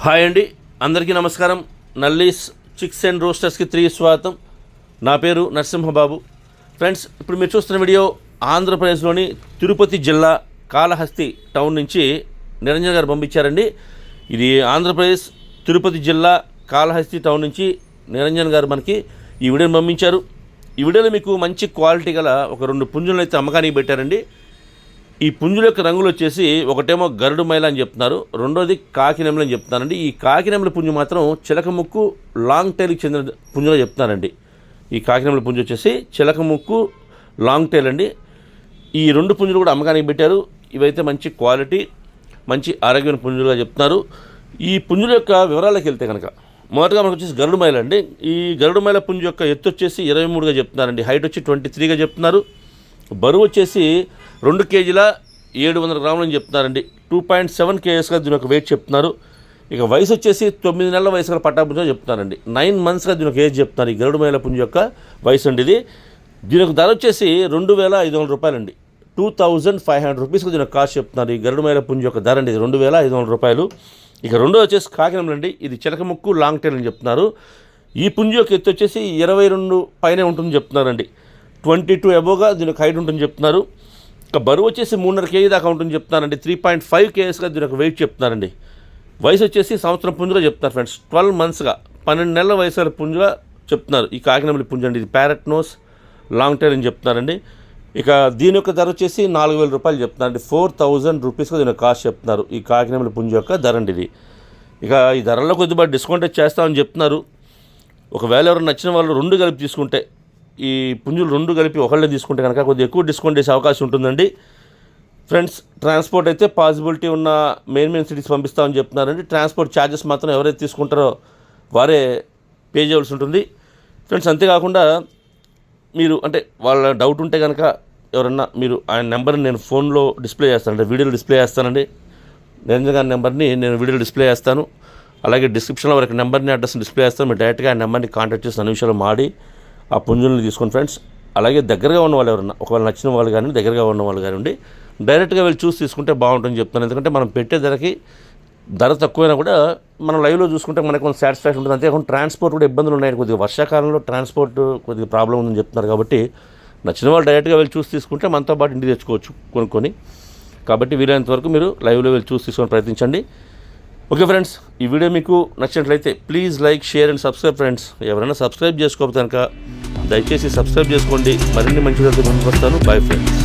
Hi అండి, అందరికీ నమస్కారం. నల్లీస్ చిక్స్ అండ్ రోస్టర్స్కి 3 స్వాగతం. నా పేరు నరసింహబాబు. ఫ్రెండ్స్, ఇప్పుడు మీరు చూస్తున్న వీడియో ఆంధ్రప్రదేశ్లోని తిరుపతి జిల్లా కాళహస్తి టౌన్ నుంచి నిరంజన్ గారు పంపించారండి. ఇది ఆంధ్రప్రదేశ్ తిరుపతి జిల్లా కాళహస్తి టౌన్ నుంచి నిరంజన్ గారు మనకి ఈ వీడియోని పంపించారు. ఈ వీడియోలో మీకు మంచి క్వాలిటీ గల ఒక 2 పుంజులను అయితే అమ్మకానికి పెట్టారండి. ఈ పుంజుల యొక్క రంగులు వచ్చేసి ఒకటేమో గరుడు మైల అని చెప్తున్నారు, రెండోది కాకినెమలి అని చెప్తున్నారండి. ఈ కాకినెమలి పుంజు మాత్రం చిలక ముక్కు లాంగ్ టైల్కి చెందిన పుంజులో చెప్తున్నారండి. ఈ కాకినెమలి పుంజు వచ్చేసి చిలక ముక్కు లాంగ్ టైల్ అండి. ఈ 2 పుంజులు కూడా అమ్మకానికి పెట్టారు. ఇవైతే మంచి క్వాలిటీ, మంచి ఆరోగ్యమైన పుంజులుగా చెప్తున్నారు. ఈ పుంజుల యొక్క వివరాలకు వెళ్తే కనుక మొదటగా మనకు వచ్చేసి గరుడు మైల అండి. ఈ గరుడు మైల పుంజు యొక్క ఎత్తు వచ్చేసి 23గా చెప్తున్నారండి. హైట్ వచ్చి 23గా చెప్తున్నారు. బరువు వచ్చేసి 2 కేజీల 700 గ్రాములు అని చెప్తున్నారండి. 2.7 kgsగా దీని యొక్క వెయిట్ చెప్తున్నారు. ఇక వయసు వచ్చేసి 9 నెలల వయసు గల పట్టాపుంజు చెప్తున్నారండి. 9 monthsగా దీని యొక్క ఏజ్ చెప్తున్నారు. ఈ గరుడు మైల పుంజు యొక్క వయసు అండి ఇది. దీని యొక్క ధర వచ్చేసి 2,500 రూపాయలండి. 2,500 రూపీస్కి దీని యొక్క కాస్ట్ చెప్తున్నారు. ఈ గరుడు మైల పుంజు యొక్క ధర అండి ఇది 2,500 రూపాయలు. ఇక రెండో వచ్చేసి కాకినెమలి అండి. ఇది చిలక ముక్కు లాంగ్ టైల్ అని చెప్తున్నారు. ఈ పుంజు యొక్క ఎత్తు వచ్చేసి 22 పైనే ఉంటుందని చెప్తున్నారండి. 22 అబోవ్గా దీని యొక్క హైట్ ఉంటుందని చెప్తున్నారు. ఇక బరువు వచ్చేసి 3.5 kg దాకా ఉంటుందని చెప్తున్నారండి. 3.5 kgsగా దీని యొక్క వెయిట్ చెప్తున్నారండి. వయసు వచ్చేసి సంవత్సరం పుంజుగా చెప్తున్నారు ఫ్రెండ్స్. 12 monthsగా 12 నెలల వయసు గల పుంజుగా చెప్తున్నారు. ఈ కాకినెమలి పుంజు అండి. ఇది ప్యారెట్ నోస్ లాంగ్ టైల్ అని చెప్తున్నారండి. ఇక దీని యొక్క ధర వచ్చేసి 4,000 రూపాయలు చెప్తున్నారండి. 4,000 రూపీస్గా దీని కాస్ట్ చెప్తున్నారు. ఈ కాకినెమలి పుంజు యొక్క ధర అండి ఇది. ఇక ఈ ధరలో కొద్దిగా డిస్కౌంట్ చేస్తామని చెప్తున్నారు. ఒకవేళ ఎవరు నచ్చిన వాళ్ళు 2 కలిపి తీసుకుంటే, ఈ పుంజులు 2 కలిపి ఒకళ్ళే తీసుకుంటే కనుక కొద్దిగా ఎక్కువ డిస్కౌంట్ చేసే అవకాశం ఉంటుందండి. ఫ్రెండ్స్, ట్రాన్స్పోర్ట్ అయితే పాసిబిలిటీ ఉన్న మెయిన్ సిటీస్ పంపిస్తామని చెప్తున్నారండి. ట్రాన్స్పోర్ట్ ఛార్జెస్ మాత్రం ఎవరైతే తీసుకుంటారో వారే పే చేయవలసి ఉంటుంది. ఫ్రెండ్స్, అంతేకాకుండా మీరు అంటే వాళ్ళ డౌట్ ఉంటే కనుక ఎవరన్నా మీరు ఆయన నెంబర్ని నేను ఫోన్లో డిస్ప్లే చేస్తానండి, వీడియోలో డిస్ప్లే చేస్తానండి. నిరంజన్ గారి నెంబర్ని నేను వీడియోలో డిస్ప్లే చేస్తాను. అలాగే డిస్క్రిప్షన్లో వారికి నెంబర్ని అడ్రస్ని డిస్ప్లే చేస్తాను. మీరు డైరెక్ట్గా ఆ నెంబర్ని కాంటాక్ట్ చేసి అన్ని విషయాలు మాడి ఆ పుంజుల్ని తీసుకోండి ఫ్రెండ్స్. అలాగే దగ్గరగా ఉన్న వాళ్ళు ఎవరన్నా ఒకవేళ నచ్చిన వాళ్ళు కానీ దగ్గరగా ఉన్న వాళ్ళు కానివ్వండి డైరెక్ట్గా వెళ్ళి చూసి తీసుకుంటే బాగుంటుందని చెప్తాను. ఎందుకంటే మనం పెట్టే ధర తక్కువైనా కూడా మనం లైవ్లో చూసుకుంటే మనకు కొంచెం సాటిస్ఫాక్షన్ ఉంటుంది. అంతేకాకుండా ట్రాన్స్పోర్ట్ కూడా ఇబ్బందులు ఉన్నాయి. కొద్దిగా వర్షాకాలంలో ట్రాన్స్పోర్ట్ కొద్దిగా ప్రాబ్లం ఉందని చెప్తున్నారు. కాబట్టి నచ్చిన వాళ్ళు డైరెక్ట్గా వెళ్ళి చూసి తీసుకుంటే మనతో పాటు ఇంటికి తెచ్చుకోవచ్చు కొనుక్కొని. కాబట్టి వీలైనంత వరకు మీరు లైవ్లో వెళ్ళి చూసి తీసుకొని ప్రయత్నించండి. ఓకే ఫ్రెండ్స్, ఈ వీడియో మీకు నచ్చినట్లయితే please like, share and subscribe friends. ఎవరైనా సబ్స్క్రైబ్ చేసుకోకపోతే కనుక దయచేసి సబ్స్క్రైబ్ చేసుకోండి. మరిన్ని మంచి వీడియోలతో ముందుకు వస్తాను. Bye friends.